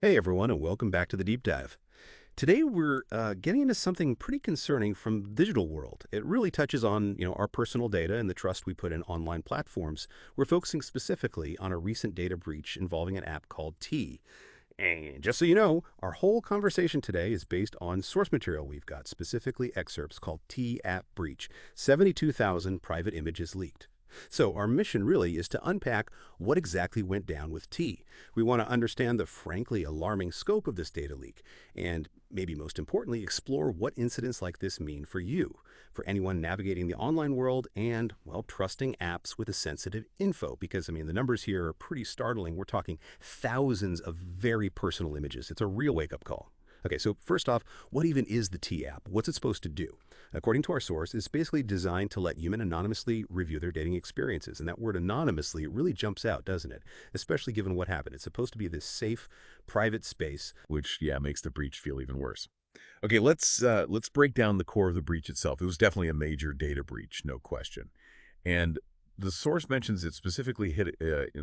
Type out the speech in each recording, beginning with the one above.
Hey everyone, and welcome back to the deep dive. Today we're getting into something pretty concerning from the digital world. It really touches on our personal data and the trust we put in online platforms. We're focusing specifically on a recent data breach involving an app called T. And just so you know, our whole conversation today is based on source material we've got, specifically excerpts called T App Breach. 72,000 private images leaked. So, our mission really is to unpack what exactly went down with T. We want to understand the frankly alarming scope of this data leak, and maybe most importantly, explore what incidents like this mean for you, for anyone navigating the online world and, well, trusting apps with a sensitive info. Because, the numbers here are pretty startling. We're talking thousands of very personal images. It's a real wake up call. Okay, so first off, what even is the T app? What's it supposed to do? According to our source, it's basically designed to let human anonymously review their dating experiences. And that word anonymously really jumps out, doesn't it? Especially given what happened. It's supposed to be this safe, private space. Which, yeah, makes the breach feel even worse. Okay, let's break down the core of the breach itself. It was definitely a major data breach, no question. And the source mentions it specifically hit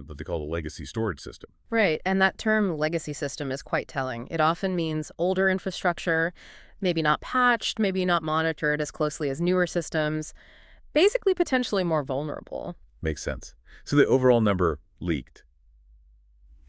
what they call a legacy storage system. Right, and that term legacy system is quite telling. It often means older infrastructure, maybe not patched, maybe not monitored as closely as newer systems, basically potentially more vulnerable. Makes sense. So the overall number leaked.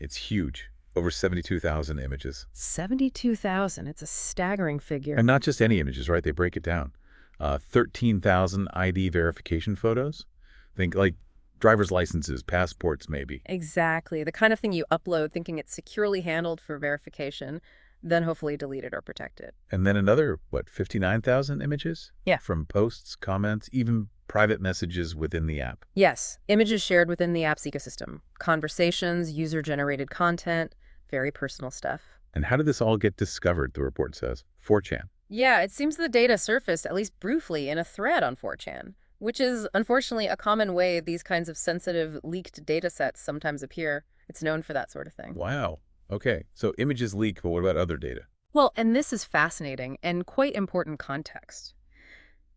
It's huge. Over 72,000 images. 72,000, it's a staggering figure. And not just any images, right? They break it down. 13,000 ID verification photos. Think like driver's licenses, passports maybe. Exactly, the kind of thing you upload thinking it's securely handled for verification, then hopefully deleted or protected. And then another, 59,000 images? Yeah. From posts, comments, even private messages within the app. Yes, images shared within the app's ecosystem. Conversations, user-generated content, very personal stuff. And how did this all get discovered, the report says? 4chan. Yeah, it seems the data surfaced, at least briefly, in a thread on 4chan, which is unfortunately a common way these kinds of sensitive, leaked data sets sometimes appear. It's known for that sort of thing. Wow. Okay, so images leak, but what about other data? Well, and this is fascinating and quite important context.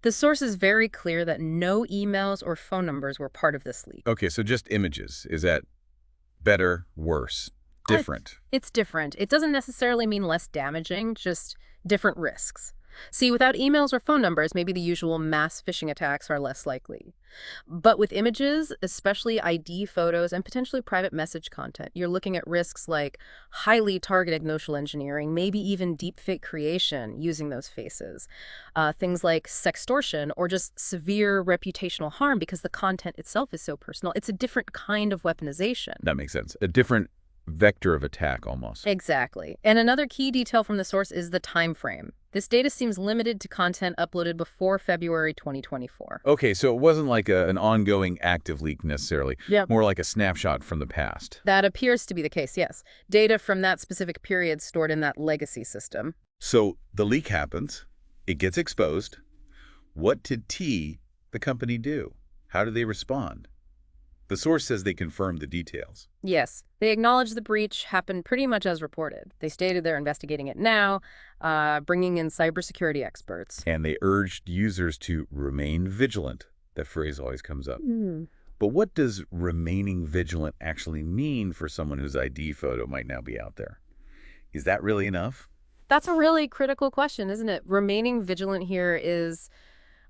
The source is very clear that no emails or phone numbers were part of this leak. Okay, so just images. Is that better, worse, different? It's different. It doesn't necessarily mean less damaging, just different risks. See, without emails or phone numbers, maybe the usual mass phishing attacks are less likely. But with images, especially ID photos and potentially private message content, you're looking at risks like highly targeted social engineering, maybe even deepfake creation using those faces. Things like sextortion or just severe reputational harm because the content itself is so personal. It's a different kind of weaponization. That makes sense. A different vector of attack almost. Exactly. And another key detail from the source is the time frame. This data seems limited to content uploaded before February 2024. Okay, so it wasn't like an ongoing active leak necessarily. Yeah. More like a snapshot from the past. That appears to be the case, yes. Data from that specific period stored in that legacy system. So the leak happens. It gets exposed. What did the company, do? How did they respond? The source says they confirmed the details. Yes, they acknowledged the breach happened pretty much as reported. They stated they're investigating it now, bringing in cybersecurity experts. And they urged users to remain vigilant. That phrase always comes up. But what does remaining vigilant actually mean for someone whose ID photo might now be out there? Is that really enough? That's a really critical question, isn't it? Remaining vigilant here is,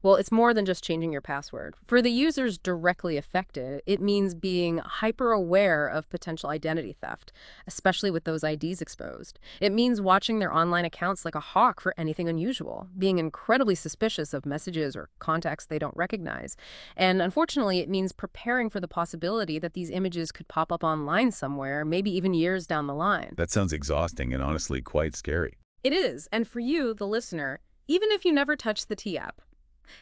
well, it's more than just changing your password. For the users directly affected, it means being hyper-aware of potential identity theft, especially with those IDs exposed. It means watching their online accounts like a hawk for anything unusual, being incredibly suspicious of messages or contacts they don't recognize. And unfortunately, it means preparing for the possibility that these images could pop up online somewhere, maybe even years down the line. That sounds exhausting and honestly quite scary. It is, and for you, the listener, even if you never touched the T app,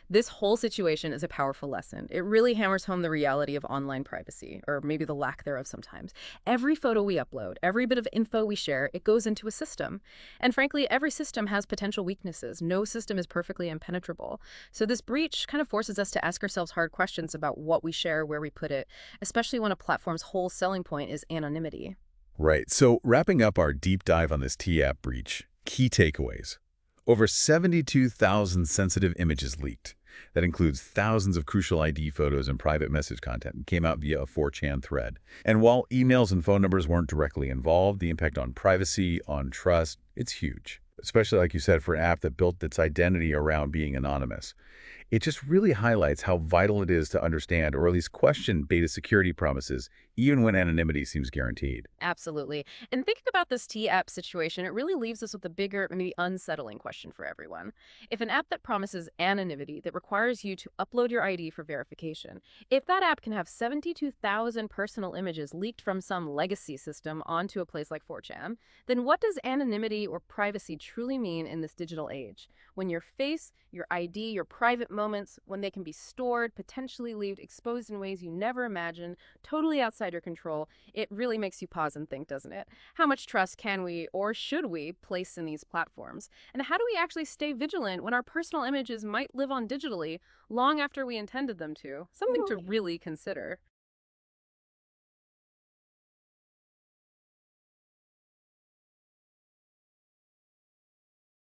this whole situation is a powerful lesson. It really hammers home the reality of online privacy, or maybe the lack thereof sometimes. Every photo we upload, every bit of info we share, it goes into a system. And frankly, every system has potential weaknesses. No system is perfectly impenetrable. So this breach kind of forces us to ask ourselves hard questions about what we share, where we put it, especially when a platform's whole selling point is anonymity. Right. So wrapping up our deep dive on this T-app breach, key takeaways. Over 72,000 sensitive images leaked. That includes thousands of crucial ID photos and private message content and came out via a 4chan thread. And while emails and phone numbers weren't directly involved, the impact on privacy, on trust, it's huge. Especially, like you said, for an app that built its identity around being anonymous. It just really highlights how vital it is to understand or at least question beta security promises, even when anonymity seems guaranteed. Absolutely. And thinking about this T app situation, it really leaves us with a bigger, maybe unsettling question for everyone. If an app that promises anonymity, that requires you to upload your ID for verification, if that app can have 72,000 personal images leaked from some legacy system onto a place like 4chan, then what does anonymity or privacy truly mean in this digital age? When your face, your ID, your private moments, when they can be stored, potentially leaved exposed in ways you never imagined, totally outside your control, it really makes you pause and think, doesn't it? How much trust can we or should we place in these platforms? And how do we actually stay vigilant when our personal images might live on digitally long after we intended them to? Something to really consider.